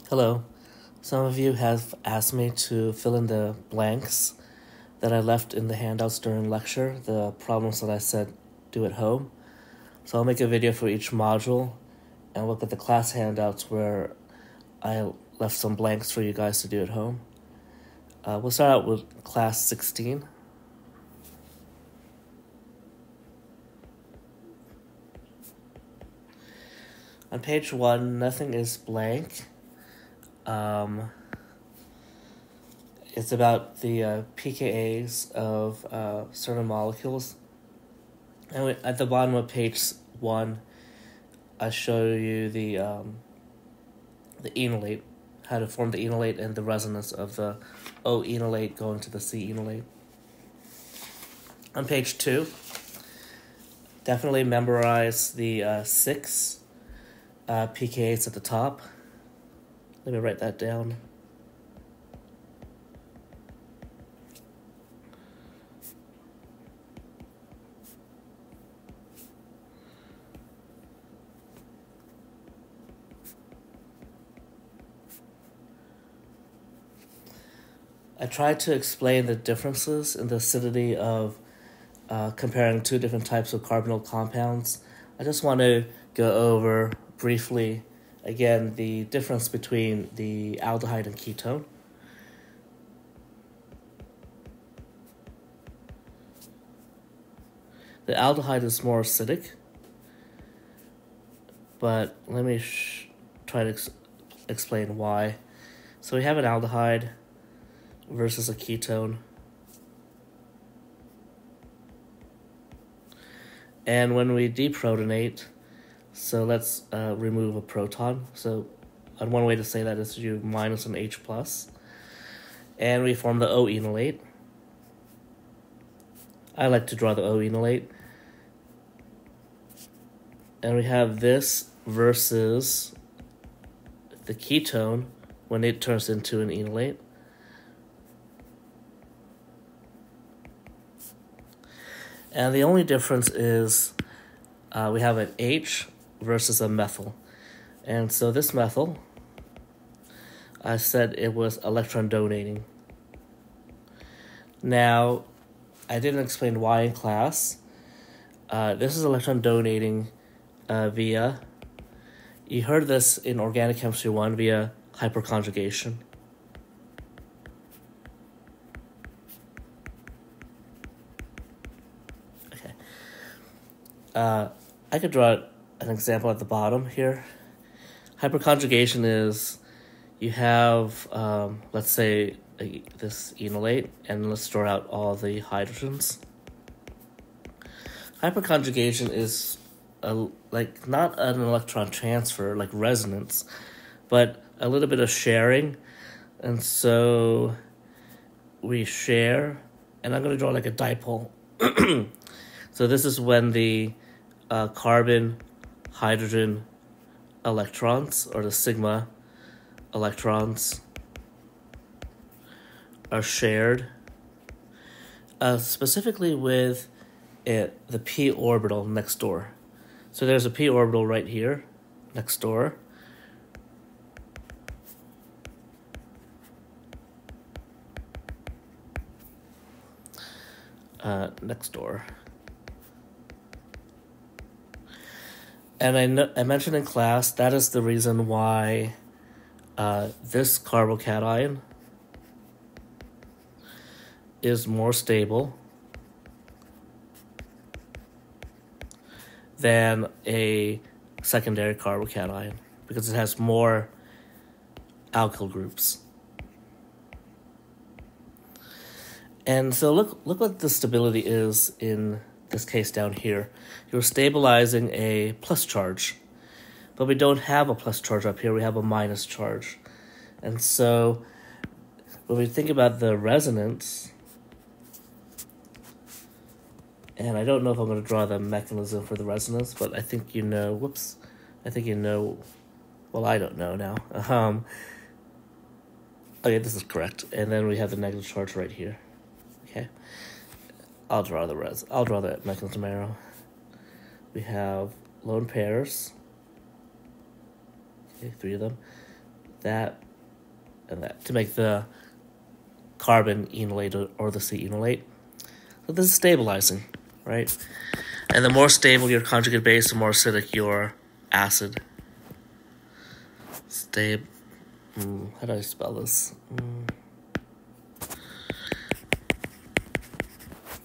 Hello. Some of you have asked me to fill in the blanks that I left in the handouts during lecture, the problems that I said do at home. So I'll make a video for each module and look at the class handouts where I left some blanks for you guys to do at home. We'll start out with class 16. On page 1, nothing is blank. It's about the pKa's of certain molecules. And at the bottom of page 1, I show you the enolate, how to form the enolate and the resonance of the O enolate going to the C enolate. On page 2, definitely memorize the 6 pKa's at the top. Let me write that down. I tried to explain the differences in the acidity of comparing two different types of carbonyl compounds. I just want to go over briefly again the difference between the aldehyde and ketone. The aldehyde is more acidic, but let me try to explain why. So we have an aldehyde versus a ketone. And when we deprotonate, so let's remove a proton. So one way to say that is you minus an H+. And we form the O enolate. I like to draw the O enolate. And we have this versus the ketone when it turns into an enolate. And the only difference is we have an H versus a methyl. And so this methyl, I said it was electron donating. Now, I didn't explain why in class. This is electron donating via, you heard this in Organic Chemistry 1, via hyperconjugation. Okay. I could draw an example at the bottom here. Hyperconjugation is you have, let's say, this enolate, and let's draw out all the hydrogens. Hyperconjugation is like not an electron transfer, like resonance, but a little bit of sharing. And so we share, and I'm going to draw like a dipole. So this is when the carbon hydrogen electrons, or the sigma electrons, are shared, specifically with the p orbital next door. So there's a p orbital right here next door. Next door. And I mentioned in class that is the reason why this carbocation is more stable than a secondary carbocation because it has more alkyl groups. And so look what the stability is in this case down here. You're stabilizing a plus charge, but we don't have a plus charge up here, we have a minus charge. And so when we think about the resonance, and I don't know if I'm going to draw the mechanism for the resonance, but I think you know, well, I don't know now. Okay, this is correct. And then we have the negative charge right here. Okay. I'll draw the mechanism arrow. We have lone pairs. Okay, 3 of them. that, and that to make the carbon enolate or the C enolate. So this is stabilizing, right? And the more stable your conjugate base, the more acidic your acid. How do I spell this?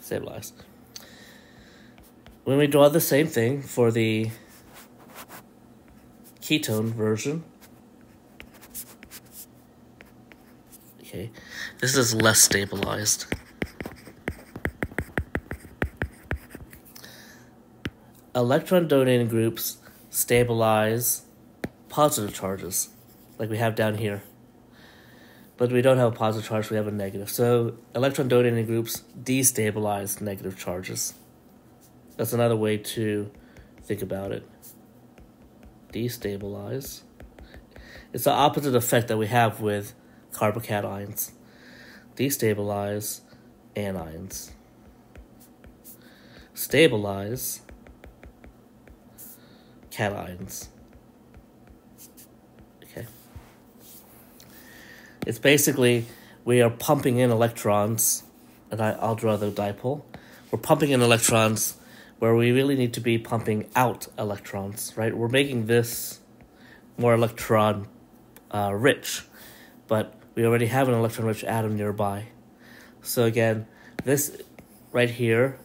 Stabilize. When we draw the same thing for the ketone version, okay, this is less stabilized. Electron donating groups stabilize positive charges, like we have down here. But we don't have a positive charge, we have a negative. So electron donating groups destabilize negative charges. That's another way to think about it. Destabilize. It's the opposite effect that we have with carbocations. Destabilize anions. Stabilize cations. Okay. It's basically we are pumping in electrons, and I'll draw the dipole. We're pumping in electrons where we really need to be pumping out electrons, right? We're making this more electron rich, but we already have an electron-rich atom nearby. So again, this right here,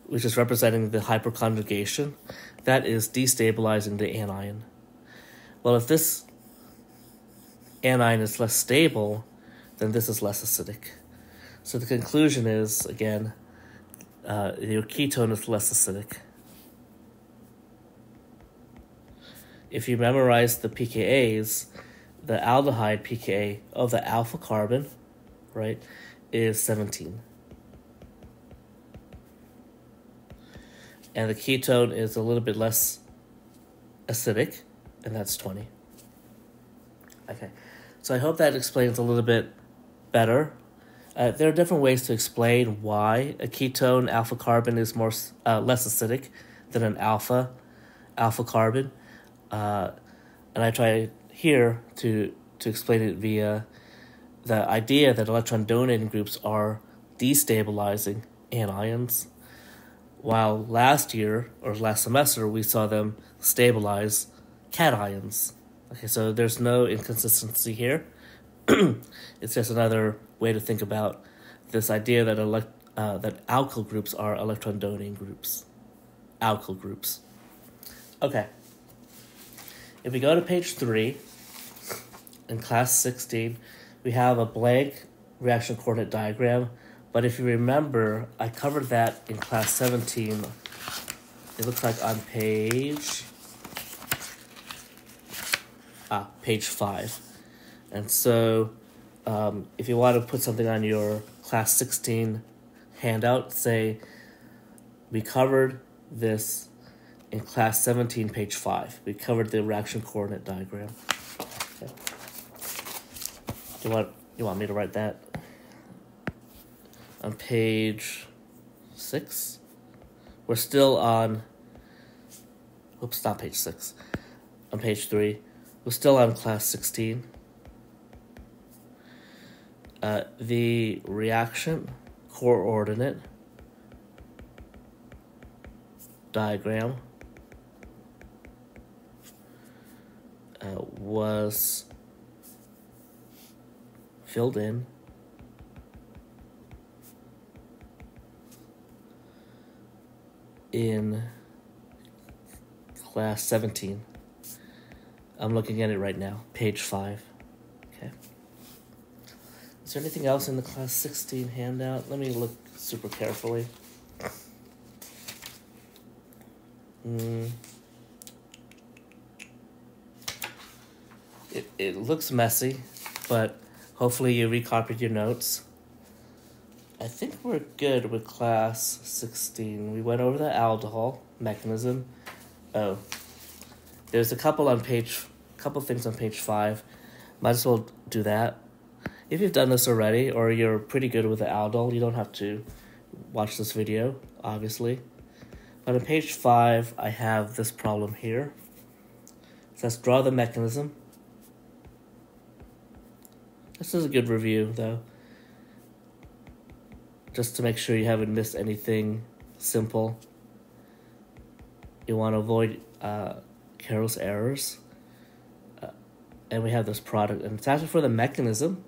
which is representing the hyperconjugation, that is destabilizing the anion. Well, if this anion is less stable, then this is less acidic. So the conclusion is, again, your ketone is less acidic. If you memorize the pKa's, the aldehyde pKa of the alpha carbon, right, is 17. And the ketone is a little bit less acidic, and that's 20. Okay, so I hope that explains a little bit better. There are different ways to explain why a ketone alpha carbon is less acidic than an alpha carbon, and I try here to explain it via the idea that electron donating groups are destabilizing anions, while last year or last semester we saw them stabilize cations. Okay, so there's no inconsistency here. It's just another way to think about this idea that that alkyl groups are electron donating groups. Alkyl groups. Okay. If we go to page 3, in class 16, we have a blank reaction coordinate diagram. But if you remember, I covered that in class 17. It looks like on page 5. And so if you want to put something on your class 16 handout, say we covered this in class 17, page 5. We covered the reaction coordinate diagram. Okay. You want me to write that? On page 6, we're still on, oops, not page 6, on page 3, we're still on class 16. The reaction coordinate diagram was filled in class 17. I'm looking at it right now, page 5. Okay. Is there anything else in the class 16 handout? Let me look super carefully. It looks messy, but hopefully you recopied your notes. I think we're good with class 16. We went over the aldol mechanism. Oh, there's a couple things on page 5. Might as well do that. If you've done this already, or you're pretty good with the aldol, you don't have to watch this video, obviously. But on page 5, I have this problem here. It says draw the mechanism This is a good review, though. Just to make sure you haven't missed anything simple. You want to avoid careless errors. And we have this product, and it's actually for the mechanism.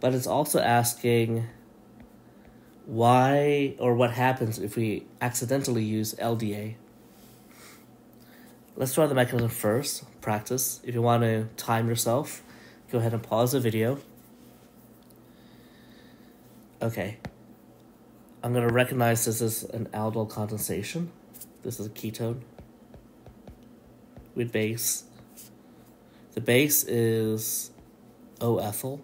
But it's also asking why or what happens if we accidentally use LDA. Let's draw the mechanism first, practice. If you want to time yourself, go ahead and pause the video. Okay. I'm going to recognize this is an aldol condensation. This is a ketone with base. The base is O-ethyl.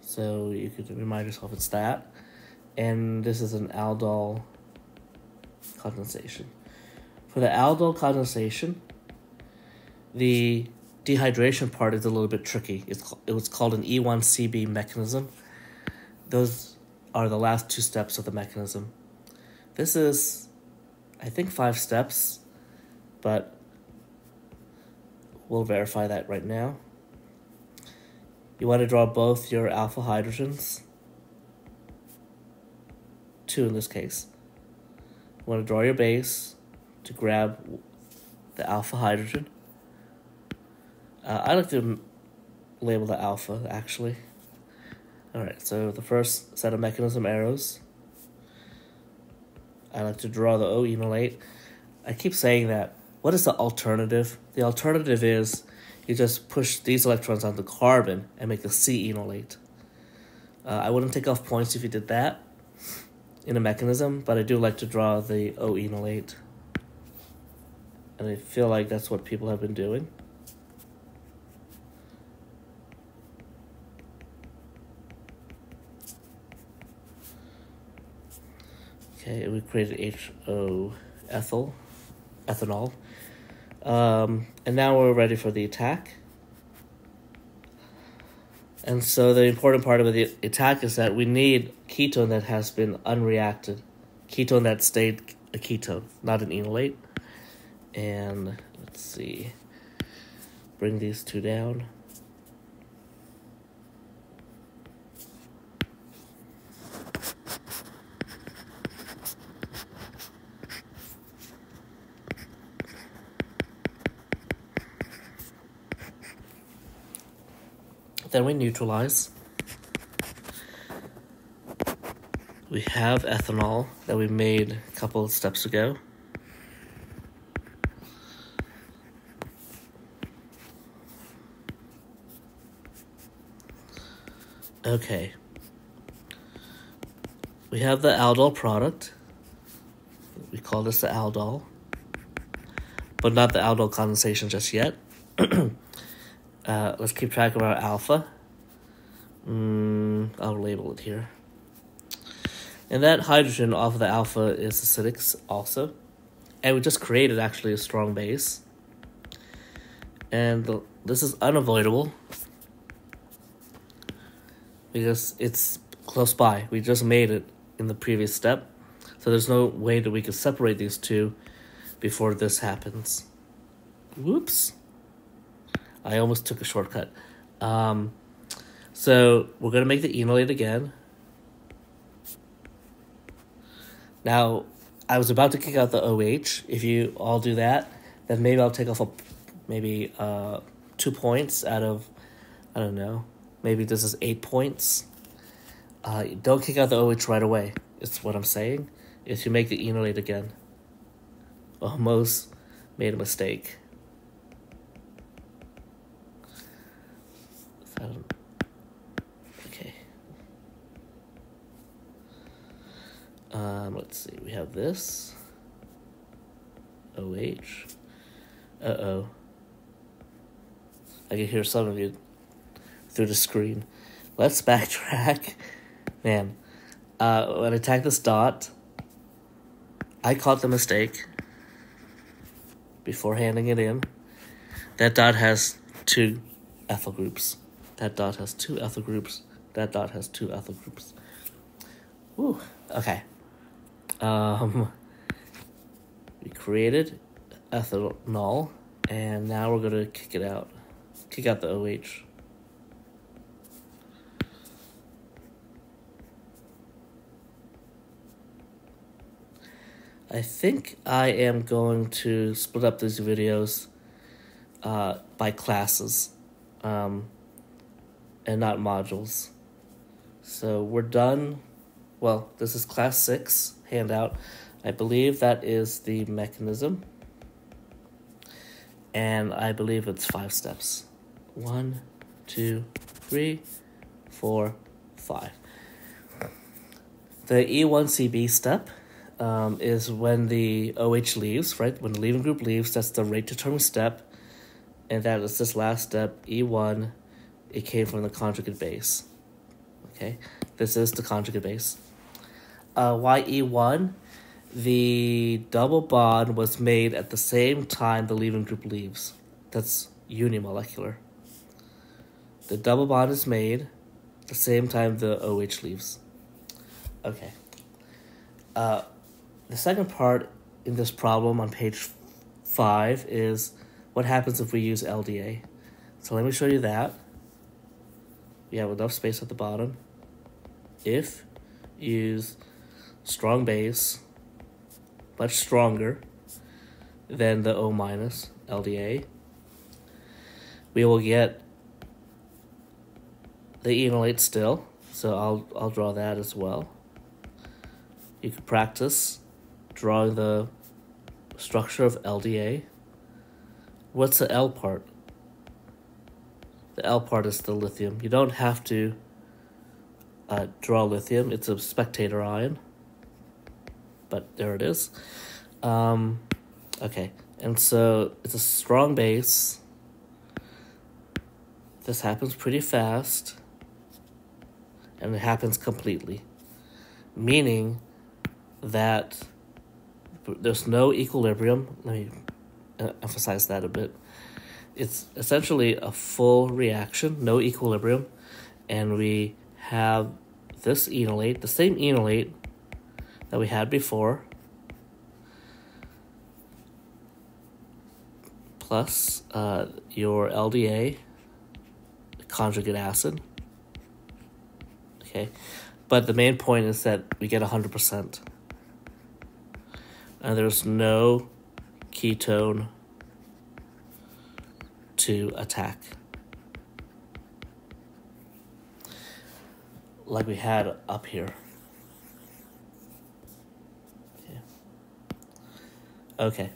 So you could remind yourself it's that. And this is an aldol condensation. For the aldol condensation, the dehydration part is a little bit tricky. It was called an E1CB mechanism. Those are the last 2 steps of the mechanism. This is, I think, 5 steps, but we'll verify that right now. You want to draw both your alpha hydrogens, 2 in this case. You want to draw your base to grab the alpha hydrogen. I like to label the alpha, actually. Alright, so the first set of mechanism arrows. I like to draw the O-enolate. I keep saying that. What is the alternative? The alternative is you just push these electrons onto carbon and make a C-enolate. I wouldn't take off points if you did that in a mechanism, but I do like to draw the O-enolate. And I feel like that's what people have been doing. Okay, we created ethanol. And now we're ready for the attack. And so the important part of the attack is that we need ketone that has been unreacted. Ketone that stayed a ketone, not an enolate. And let's see, bring these 2 down. Then we neutralize. We have ethanol that we made a couple of steps ago. Okay. We have the aldol product. We call this the aldol, but not the aldol condensation just yet. Let's keep track of our alpha. I'll label it here. And that hydrogen off of the alpha is acidic also. And we just created actually a strong base. And this is unavoidable because it's close by. We just made it in the previous step. So there's no way that we could separate these 2 before this happens. Whoops. I almost took a shortcut. So we're going to make the enolate again. Now, I was about to kick out the OH. If you all do that, then maybe I'll take off maybe 2 points out of, I don't know, maybe this is 8 points. Don't kick out the OH right away. It's what I'm saying. If you make the enolate again. Almost made a mistake. Okay. Let's see. We have this. OH. Uh-oh. I can hear some of you through the screen. Let's backtrack. Man, when I tagged this dot, I caught the mistake before handing it in. That dot has 2 ethyl groups. That dot has 2 ethyl groups. That dot has 2 ethyl groups. Woo. Okay. We created ethanol, and now we're gonna kick it out. Kick out the OH. I think I am going to split up these videos by classes and not modules. So we're done. Well, this is Class 6 handout. I believe that is the mechanism. And I believe it's 5 steps. 1, 2, 3, 4, 5. The E1CB step is when the OH leaves, right? When the leaving group leaves, that's the rate determining step. And that is this last step, E1. It came from the conjugate base. Okay, this is the conjugate base. Why E1? The double bond was made at the same time the leaving group leaves. That's unimolecular. The double bond is made at the same time the OH leaves. Okay. The second part in this problem on page 5 is what happens if we use LDA. So let me show you that. We have enough space at the bottom. If use strong base, much stronger than the O minus LDA, we will get the enolate still. So I'll draw that as well. You can practice drawing the structure of LDA. What's the L part? The L part is the lithium. You don't have to draw lithium. It's a spectator ion. But there it is. Okay, and so it's a strong base. This happens pretty fast. And it happens completely. Meaning that there's no equilibrium. Let me emphasize that a bit. It's essentially a full reaction, no equilibrium, and we have this enolate, the same enolate that we had before, plus your LDA, conjugate acid. Okay, but the main point is that we get 100%. And there's no ketone to attack, like we had up here. Okay,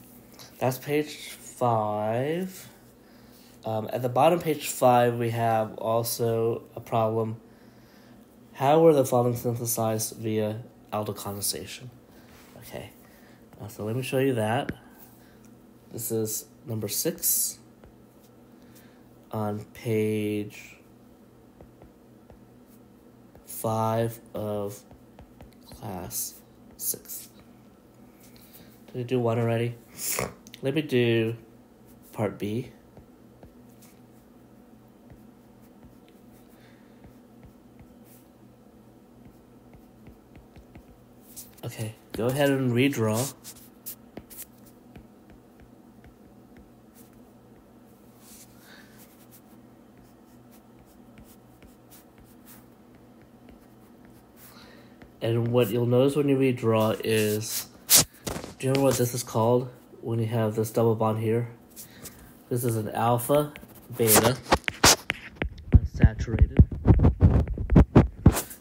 that's page 5. At the bottom, page 5, we have also a problem. How were the following synthesized via aldyl condensation? Okay, so let me show you that. This is number 6 on page 5 of class 6. Did I do 1 already? Let me do part B. Okay, go ahead and redraw. And what you'll notice when you redraw is, do you remember what this is called when you have this double bond here? This is an alpha, beta, unsaturated.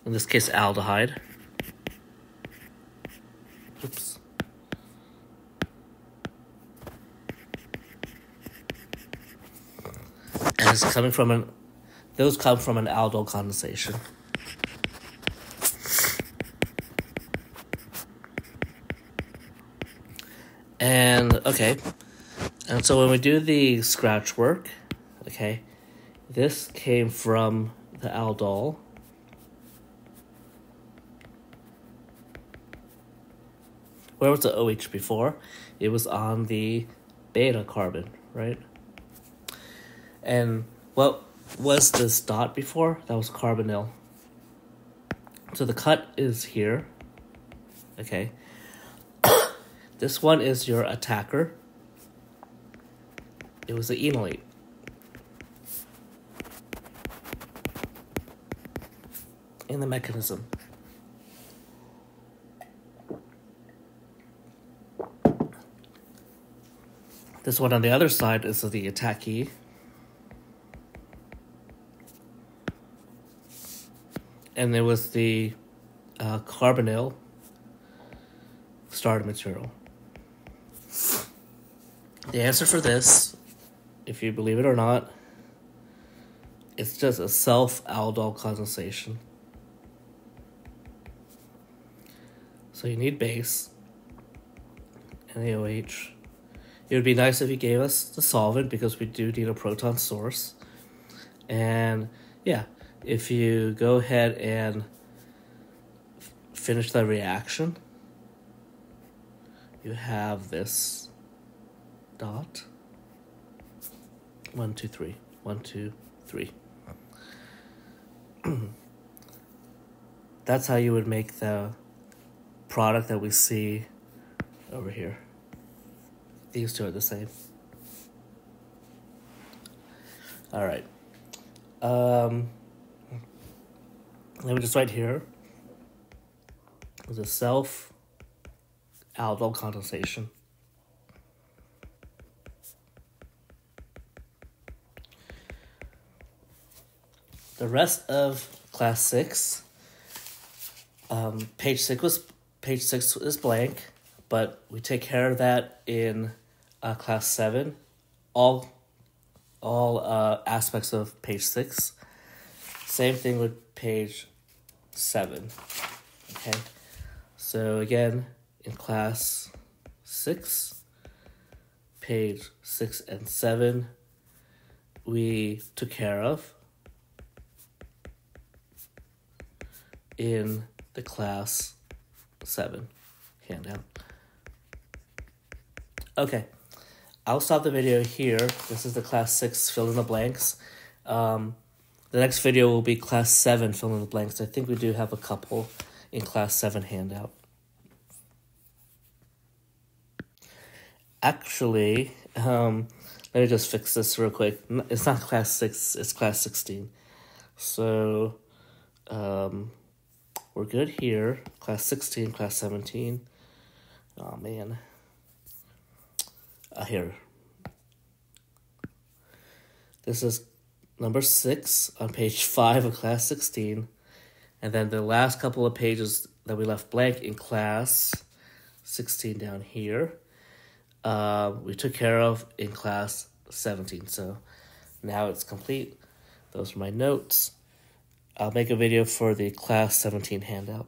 In this case, aldehyde. Oops. And it's coming from those come from an aldol condensation. And, okay, and so when we do the scratch work, okay, this came from the aldol. Where was the OH before? It was on the beta carbon, right? And what was this dot before? That was carbonyl. So the cut is here, okay? This one is your attacker. It was the enolate. In the mechanism. This one on the other side is the attack key. And there was the carbonyl starter material. The answer for this, if you believe it or not, it's just a self-aldol condensation. So you need base, NaOH. It would be nice if you gave us the solvent because we do need a proton source. And yeah, if you go ahead and finish the reaction, you have this dot. 1, 2, 3. 1, 2, 3. That's how you would make the product that we see over here. These two are the same. All right. Let me just write here. There's a self-aldol condensation. The rest of class 6, page 6 is blank, but we take care of that in class 7. All aspects of page 6. Same thing with page 7. Okay, so again in class 6, page 6 and 7, we took care of in the class 7 handout. Okay, I'll stop the video here. This is the class 6 fill in the blanks. The next video will be class 7 fill in the blanks. I think we do have a couple in class 7 handout. Actually, let me just fix this real quick. It's not class 6, it's class 16. So, we're good here. Class 16, class 17. Oh, man. Here. This is number 6 on page 5 of class 16. And then the last couple of pages that we left blank in class 16 down here, we took care of in class 17. So now it's complete. Those are my notes. I'll make a video for the class 17 handout.